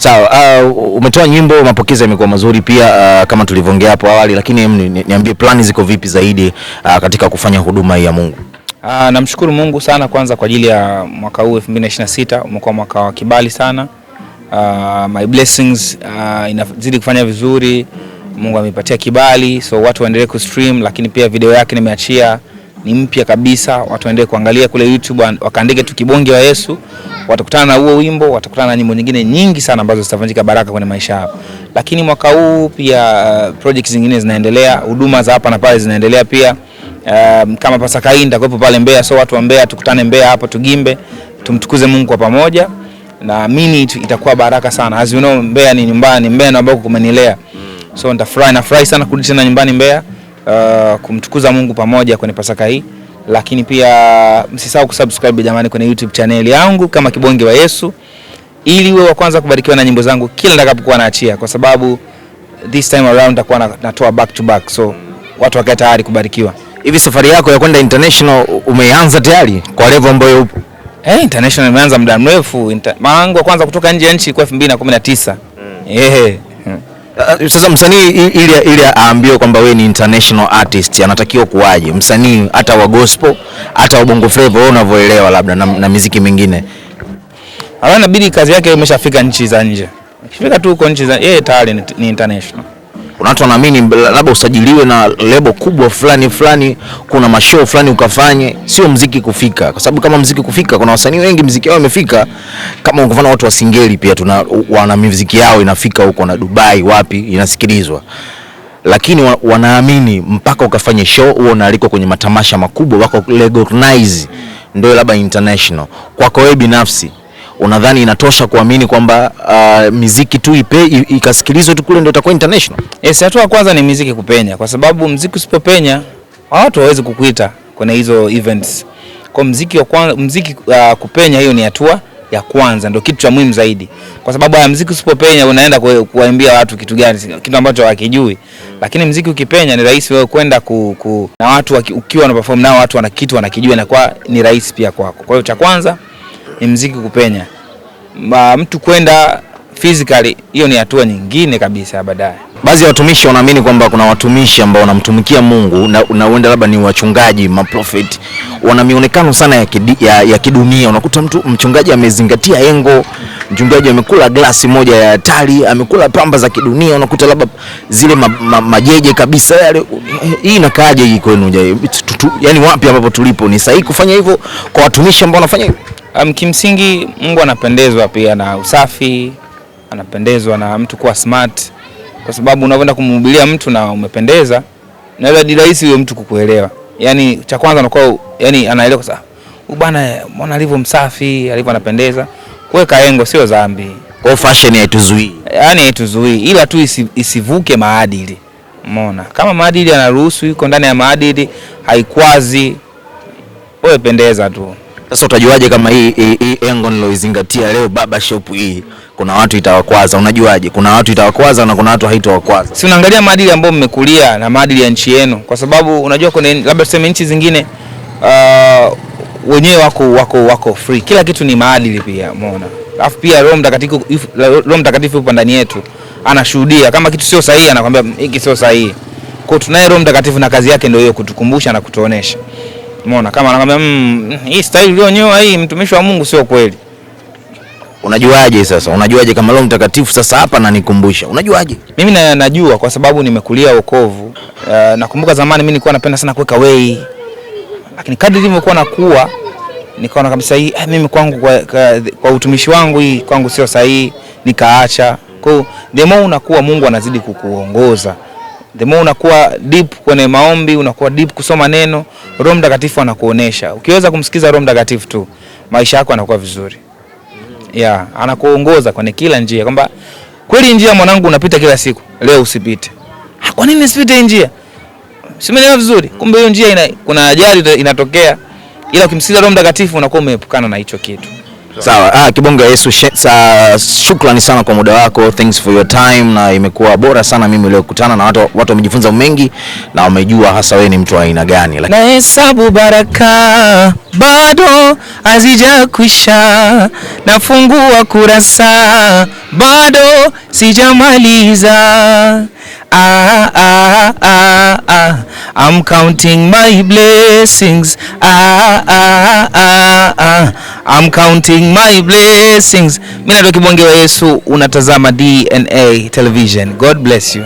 Sawa, umetoa nyimbo, mapokezi yamekuwa mazuri pia kama tulivyoongea hapo awali, lakini niambie plani ziko vipi zaidi katika kufanya huduma hii ya Mungu? Namshukuru Mungu sana kwanza kwa ajili ya mwaka huu 2026, umekuwa mwaka wa kibali sana. My blessings inazidi kufanya vizuri. Mungu amepatia kibali, so watu waendelee kustream, lakini pia video yake nimeachia ni mpya kabisa. Watu waendelee kuangalia kule YouTube, wakaandike tu Kibonge wa Yesu. Watakutana na huo wimbo, watakutana na nyimbo nyingine nyingi sana ambazo zitafanyika baraka kwenye maisha yao. Lakini mwaka huu pia projects zingine zinaendelea, huduma za hapa na pale zinaendelea pia. Kama Pasaka hii nitakuwepo pale Mbeya, so watu wa Mbeya tukutane Mbeya hapo, tugimbe, tumtukuze Mungu kwa pamoja. Na mimi itakuwa baraka sana. As you know, Mbeya ni nyumbani, Mbeya ndio ambako kumenilea. So nafurahi sana kurudi tena nyumbani Mbeya, kumtukuza Mungu pamoja kwenye Pasaka hii. Lakini pia msisahau kusubscribe jamani kwenye YouTube channel yangu kama Kibonge wa Yesu, ili uwe wa kwanza kubarikiwa na nyimbo zangu kila nitakapokuwa naachia, kwa sababu this time around nitakuwa natoa back to back, so watu wakae tayari kubarikiwa. Hivi safari yako ya kwenda international umeanza tayari kwa level ambayo upo? International imeanza muda mrefu. Maangu kwanza kutoka nje ya nchi kwa 2019. Sasa msanii ili aambiwe kwamba wewe ni international artist, anatakiwa kuwaje? Msanii hata wa gospel, hata wa bongo flava, wewe unavyoelewa labda na muziki mingine. Inabidi kazi yake imeshafika nchi za nje. Ukifika tu huko nchi za tayari ni international. Kuna watu wanaamini labda usajiliwe na lebo kubwa fulani, kuna mashow fulani ukafanye, sio muziki kufika. Kwa sababu kama muziki kufika, kuna wasanii wengi muziki wao umefika. Kama ukifanya watu wa Singeli pia wana muziki yao inafika huko na Dubai wapi inasikilizwa. Lakini wanaamini mpaka ukafanye show uo unaliko kwenye matamasha makubwa wako recognize ndio labda international. Kwako wewe binafsi unadhani inatosha kuamini kwamba muziki tu ikasikilizwe tu kule ndio itakuwa international? Yes, hatua ya kwanza ni muziki kupenya, kwa sababu muziki usipopenya watu hawezi kukuita kwenye hizo events. Kwa muziki kupenya, hiyo ni hatua ya kwanza, ndio kitu cha muhimu zaidi. Kwa sababu muziki usipopenya unaenda kuwaambia watu kitu gani, kitu ambacho hawakijui. Lakini muziki ukipenya ni rahisi wewe kwenda na watu ukiwa na perform nao watu wana kitu wanakijua, na kwa ni rahisi pia kwako. Kwa hiyo cha kwanza ni muziki kupenya. Mtu kwenda physically, hiyo ni hatua nyingine kabisa baadaye. Baadhi ya watumishi wanaamini kwamba kuna watumishi ambao wanamtumikia Mungu na uenda labda ni wachungaji, maprofeti, wana mionekano sana ya kidunia. Unakuta mchungaji amezingatia engo, mchungaji amekula glasi moja ya hatari, amekula pamba za kidunia, unakuta labda zile majeje kabisa yale. Hii inakaaje hii kwenu? Yaani wapi ambapo tulipo ni sahihi kufanya hivyo kwa watumishi ambao wanafanya hivyo? Kimsingi Mungu anapendezwa pia na usafi, anapendezwa na mtu kuwa smart, kwa sababu unapoenda kumhubiria mtu na umependeza, na ni rahisi huyo mtu kukuelewa. Yaani cha kwanza anakuwa anaelewa sasa, bwana mbona alivyo msafi, alivyo anapendeza. Kuweka engo sio dhambi. Kwa fashion haituzuii. Yaani haituzuii, ila tu isivuke maadili. Umeona? Kama maadili yanaruhusu, yuko ndani ya maadili, haikwazi, wewe pendeza tu. Sasa utajuaje kama hii engo niloizingatia leo baba shop hii kuna watu itawakwaza? Unajuaje? Kuna watu itawakwaza na kuna watu haitawakwaza. Si unaangalia maadili ambayo mmekulia na maadili ya nchi yenu, kwa sababu unajua kuna labda tuseme nchi zingine wenyewe wako free. Kila kitu ni maadili pia, umeona? Alafu pia Roho Mtakatifu yupo ndani yetu, anashuhudia kama kitu sio sahihi, anakuambia hiki sio sahihi. Kwa tunaye Roho Mtakatifu na kazi yake ndio hiyo, kutukumbusha na kutuonesha. Umeona? Kama anakuambia hii style iliyonyoa hii mtumishi wa Mungu sio kweli. Unajuaje sasa? Unajuaje kama Roho Mtakatifu sasa hapa ananikumbusha? Unajuaje? Mimi najua kwa sababu nimekulia wokovu. Nakumbuka zamani mimi nilikuwa napenda sana kuweka wei. Lakini kadri nilivyokuwa nakuwa nikaona kabisa hii mimi kwangu kwa utumishi wangu hii kwangu sio sahihi, nikaacha. Kwa hiyo the more unakuwa Mungu anazidi kukuongoza. The more unakuwa deep kwenye maombi, unakuwa deep kusoma neno, Roho Mtakatifu anakuonesha. Ukiweza kumsikiza Roho Mtakatifu tu, maisha yako yanakuwa vizuri. Anakuongoza kwenye kila njia, kwamba kweli njia mwanangu unapita kila siku, leo usipite. Kwa nini nisipite njia? Simeelewa vizuri. Kumbe hiyo njia kuna ajali inatokea, ila ukimsikiza Roho Mtakatifu unakuwa umeepukana na hicho kitu. Sawa. Kibonge wa Yesu, shukrani sana kwa muda wako. Thanks for your time, na imekuwa bora sana mimi leo kukutana na watu wamejifunza mengi na wamejua hasa wewe ni mtu wa aina gani. Na hesabu baraka bado hazijakwisha, nafungua kurasa bado sijamaliza. I'm counting my blessings. I'm counting my blessings. Mimi naitwa Kibonge wa Yesu, unatazama DNA Television. God bless you.